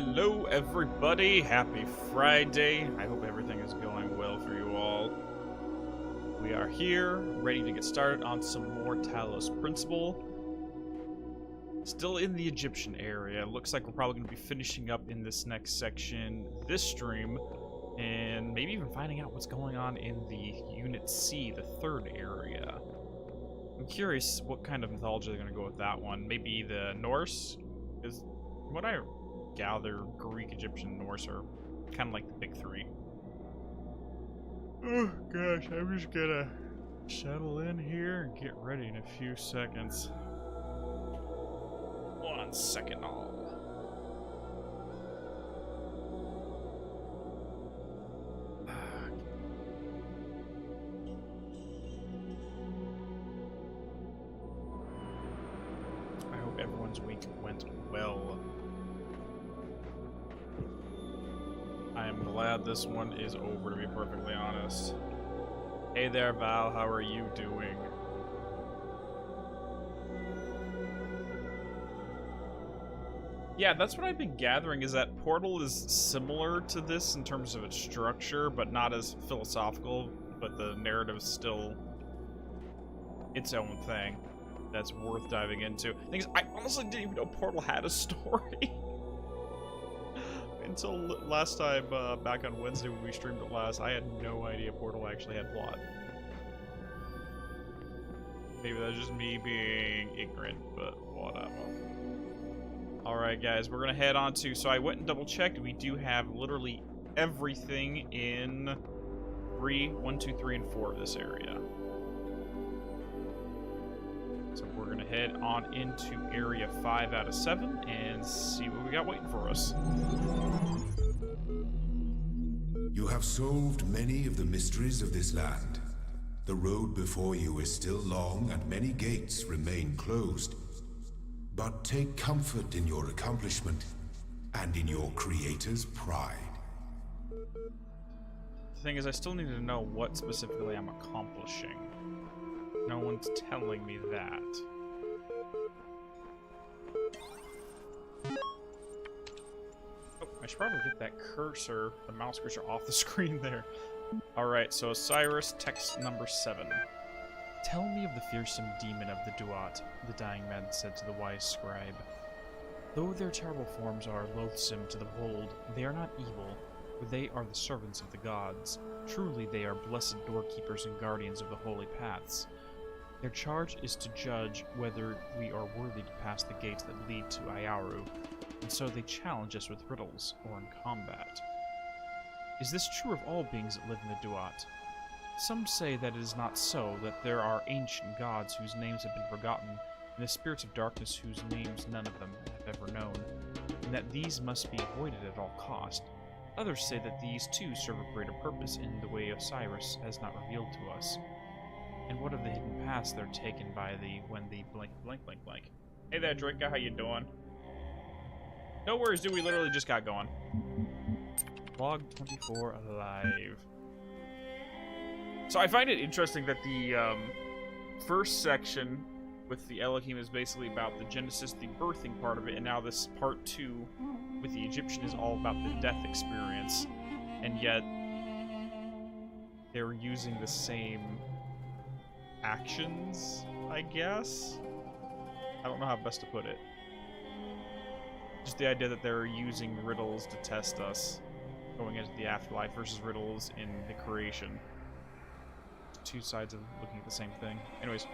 Hello everybody, happy Friday. I hope everything is going well for you all. We are here, ready to get started on some more Talos Principle. Still in the Egyptian area. Looks like we're probably going to be finishing up in this next section this stream, and maybe even finding out what's going on in the Unit C, the third area. I'm curious what kind of mythology they're going to go with that one. Maybe the Norse? Because what I gather, Greek, Egyptian, Norse are kind of like the big three. Oh gosh, I'm just gonna settle in here and get ready in a few seconds. 1 second all. I hope everyone's week went well. I am glad this one is over, to be perfectly honest. Hey there, Val, how are you doing? Yeah, that's what I've been gathering, is that Portal is similar to this in terms of its structure, but not as philosophical, but the narrative is still its own thing that's worth diving into. Things I honestly didn't even know Portal had a story. Until last time, back on Wednesday when we streamed it last, I had no idea Portal actually had plot. Maybe that's just me being ignorant, but whatever. Alright guys, we're gonna head on to, so I went and double checked, we do have literally everything in 1, 2, 3, and 4 of this area. So we're gonna head on into area 5 out of 7 and see what we got waiting for us. You have solved many of the mysteries of this land. The road before you is still long and many gates remain closed. But take comfort in your accomplishment and in your creator's pride. The thing is, I still need to know what specifically I'm accomplishing. No one's telling me that. Oh, I should probably get that cursor, the mouse cursor, off the screen there. Alright, so Osiris, text number 7. Tell me of the fearsome demon of the Duat, the dying man said to the wise scribe. Though their terrible forms are loathsome to the behold, they are not evil, for they are the servants of the gods. Truly they are blessed doorkeepers and guardians of the holy paths. Their charge is to judge whether we are worthy to pass the gates that lead to Ayaru, and so they challenge us with riddles or in combat. Is this true of all beings that live in the Duat? Some say that it is not so, that there are ancient gods whose names have been forgotten, and the spirits of darkness whose names none of them have ever known, and that these must be avoided at all cost. Others say that these too serve a greater purpose in the way Osiris has not revealed to us. And what of the hidden paths that are taken by when the blank blank blank blank? Hey there, Drinka, how you doing? No worries, dude, we literally just got going. Log 24 alive. So I find it interesting that the first section with the Elohim is basically about the Genesis, the birthing part of it, and now this part 2 with the Egyptian is all about the death experience, and yet they're using the same actions, I guess? I don't know how best to put it. Just the idea that they're using riddles to test us going into the afterlife versus riddles in the creation. Two sides of looking at the same thing. Anyways.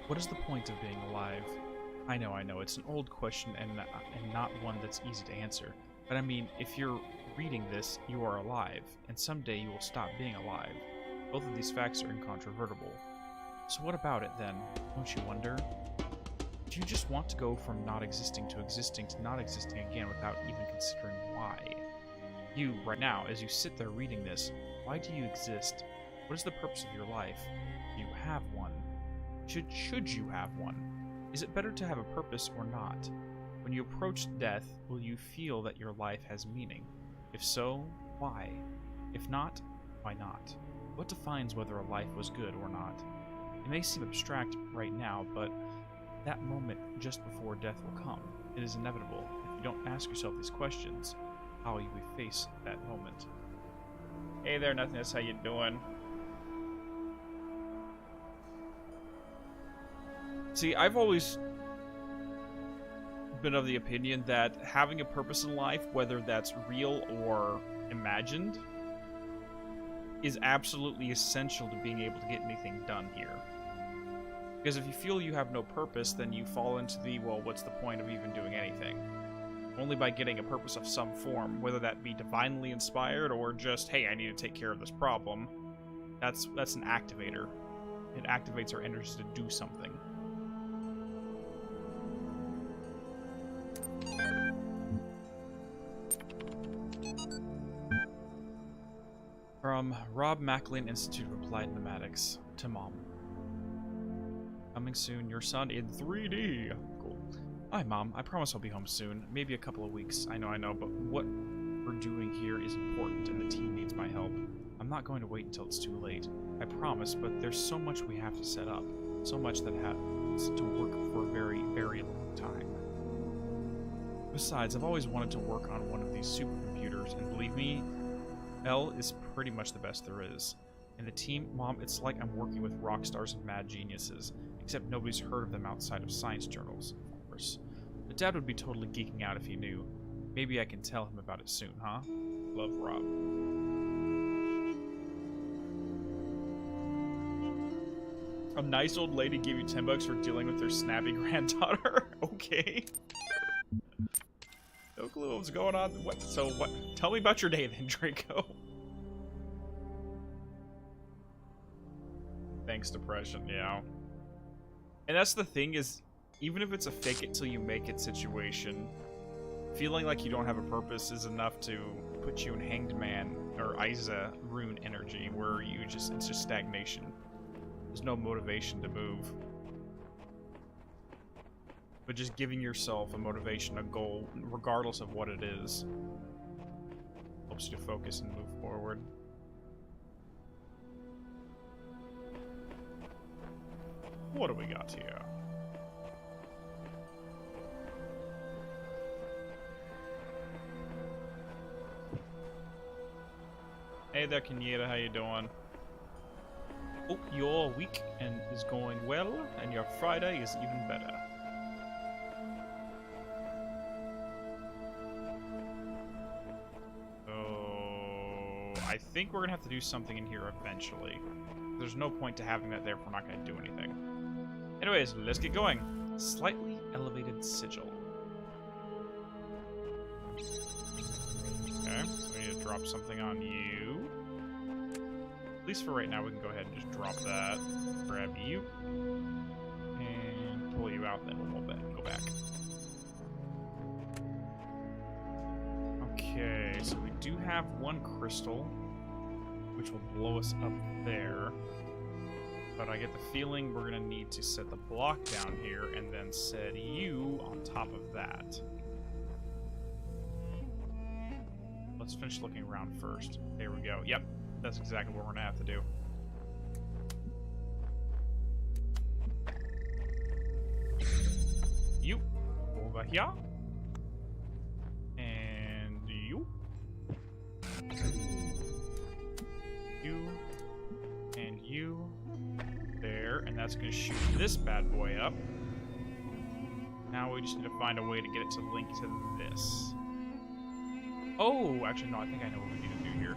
What is the point of being alive? I know, it's an old question and not one that's easy to answer. But I mean, if you're reading this, you are alive, and someday you will stop being alive. Both of these facts are incontrovertible. So what about it then? Don't you wonder? Do you just want to go from not existing to not existing again without even considering why? You, right now, as you sit there reading this, why do you exist? What is the purpose of your life? Do you have one? Should you have one? Is it better to have a purpose or not? When you approach death, will you feel that your life has meaning? If so, why? If not, why not? What defines whether a life was good or not? It may seem abstract right now, but that moment just before death will come. It is inevitable. If you don't ask yourself these questions, how will you face that moment? Hey there, Nothingness, how you doing? See, I've always been of the opinion that having a purpose in life, whether that's real or imagined, is absolutely essential to being able to get anything done here. Because if you feel you have no purpose, then you fall into the, well, what's the point of even doing anything? Only by getting a purpose of some form, whether that be divinely inspired or just, hey, I need to take care of this problem, that's an activator. It activates our energies to do something. From Rob Macklin Institute of Applied Pneumatics to Mom. Coming soon, your son in 3D. Cool. Hi, Mom. I promise I'll be home soon. Maybe a couple of weeks. I know, but what we're doing here is important, and the team needs my help. I'm not going to wait until it's too late. I promise, but there's so much we have to set up. So much that has to work for a very, very long time. Besides, I've always wanted to work on one of these supercomputers, and believe me, L is pretty much the best there is. And the team, Mom, it's like I'm working with rock stars and mad geniuses, except nobody's heard of them outside of science journals, of course. But Dad would be totally geeking out if he knew. Maybe I can tell him about it soon, huh? Love, Rob. A nice old lady gave you $10 for dealing with their snappy granddaughter? Okay. No clue what's going on. What? So what? Tell me about your day then, Draco. Thanks, depression. Yeah. And that's the thing is, even if it's a fake it till you make it situation, feeling like you don't have a purpose is enough to put you in Hanged Man or Isa rune energy, where it's just stagnation. There's no motivation to move. But just giving yourself a motivation, a goal, regardless of what it is, helps you to focus and move forward. What do we got here? Hey there, Kenyata, how you doing? Hope your week is going well, and your Friday is even better. I think we're gonna have to do something in here eventually. There's no point to having that there if we're not gonna do anything. Anyways, let's get going. Slightly elevated sigil. Okay, so we need to drop something on you. At least for right now, we can go ahead and just drop that. Grab you. And pull you out, then we'll go back. Okay, so we do have one crystal, which will blow us up there. But I get the feeling we're going to need to set the block down here and then set you on top of that. Let's finish looking around first. There we go. Yep, that's exactly what we're going to have to do. You over here. And you. You. And you. There. And that's going to shoot this bad boy up. Now we just need to find a way to get it to link to this. Oh, actually, no, I think I know what we need to do here.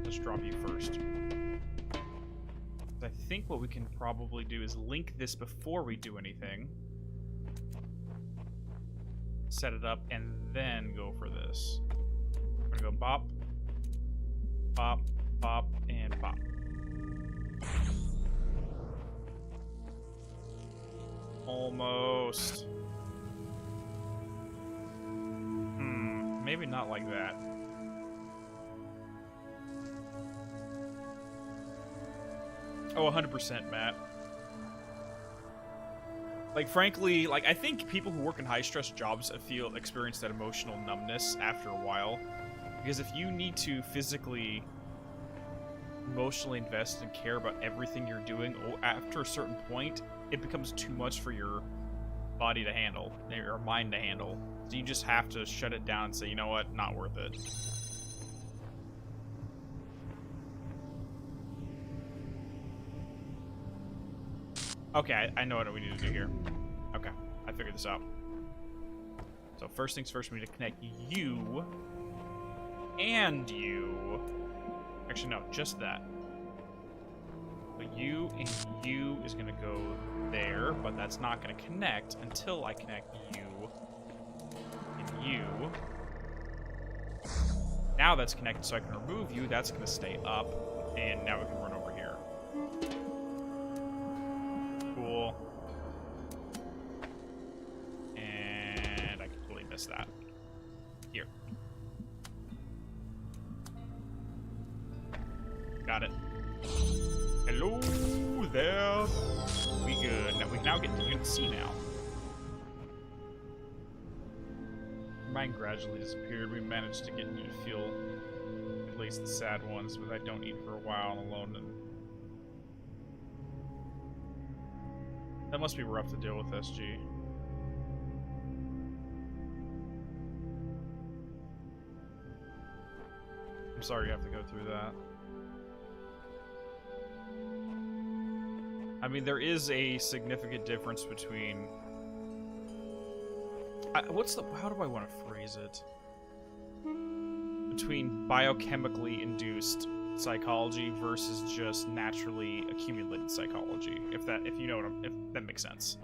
Let's drop you first. I think what we can probably do is link this before we do anything. Set it up, and then go for this. We're gonna go bop, bop, bop, and bop. Almost. Maybe not like that. Oh, 100%, Matt. Like, frankly, like, I think people who work in high-stress jobs experience that emotional numbness after a while. Because if you need to physically, emotionally invest and care about everything you're doing, after a certain point, it becomes too much for your body to handle, or mind to handle. So you just have to shut it down and say, you know what, not worth it. Okay, I know what we need to do here. Okay, I figured this out. So first things first, we need to connect you and you. Actually, no, just that. But you and you is going to go there, but that's not going to connect until I connect you and you. Now that's connected, so I can remove you. That's going to stay up, and now we can run over here. Cool. And I completely missed that. Here. Got it. Hello there. We good. Now we can now get to Unit C now. Mine gradually disappeared. We managed to get you to feel at least the sad ones, but I don't eat for a while alone. And that must be rough to deal with, SG. I'm sorry you have to go through that. I mean, there is a significant difference between... how do I want to phrase it? Between biochemically induced psychology versus just naturally accumulated psychology. If you know if that makes sense.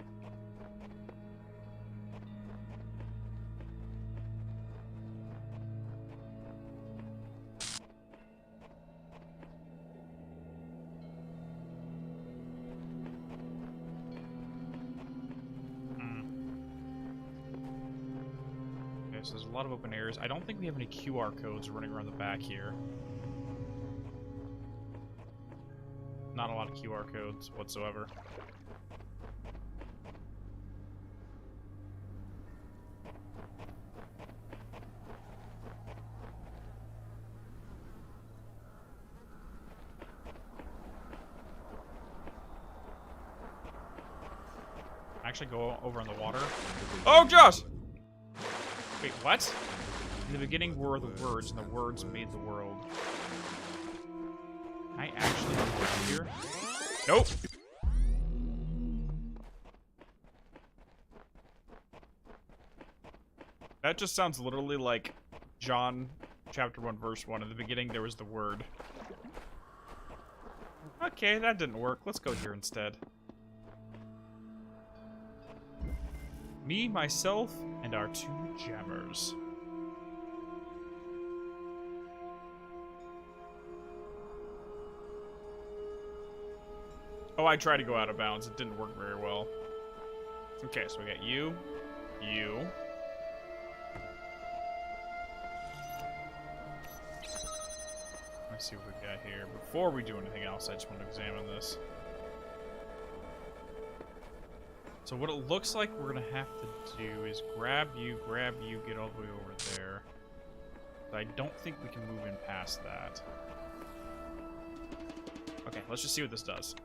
So there's a lot of open areas. I don't think we have any QR codes running around the back here. Not a lot of QR codes whatsoever. Actually go over on the water. Oh, Josh! Wait, what? In the beginning were the words, and the words made the world. Can I actually go here? Nope! That just sounds literally like John chapter 1 verse 1. In the beginning there was the word. Okay, that didn't work. Let's go here instead. Me, myself, and our 2 jammers. Oh, I tried to go out of bounds. It didn't work very well. Okay, so we got you, you. Let's see what we got here. Before we do anything else, I just want to examine this. So what it looks like we're gonna have to do is grab you, get all the way over there. But I don't think we can move in past that. Okay, let's just see what this does.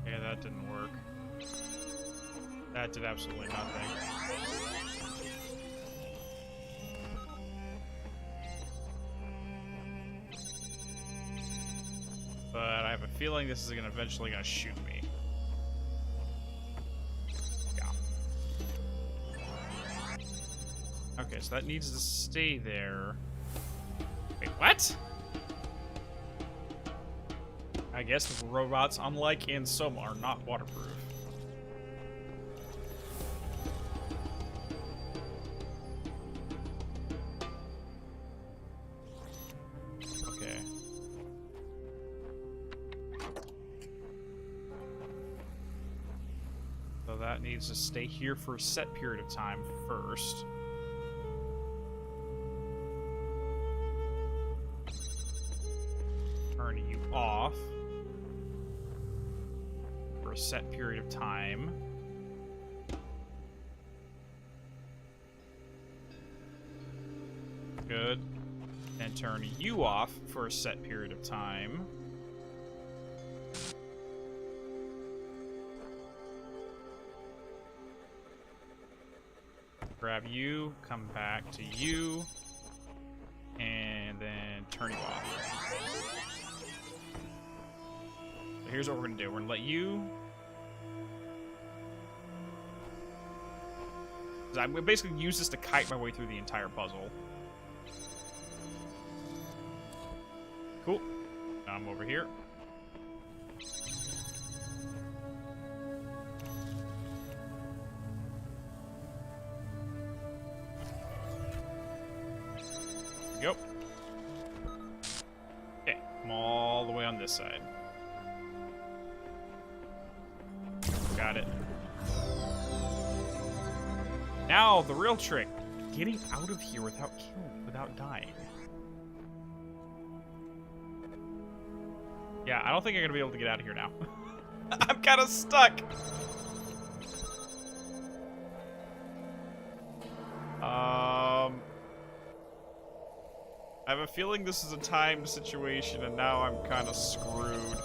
Yeah, that didn't work. That did absolutely nothing. But I have a feeling this is eventually gonna shoot me. Yeah. Okay, so that needs to stay there. Wait, what? I guess the robots, unlike in Soma, are not waterproof. Okay. So that needs to stay here for a set period of time first. Turn you off for a set period of time. Good. And turn you off for a set period of time. Grab you, come back to you, and then turn you off. So here's what we're gonna do. We're gonna let you... I'm gonna basically use this to kite my way through the entire puzzle. Cool. Now I'm over here. Go. Okay, I'm all the way on this side. Got it. Now, the real trick. Getting out of here without dying. Yeah, I don't think I'm gonna be able to get out of here now. I'm kind of stuck. I have a feeling this is a timed situation, and now I'm kind of screwed.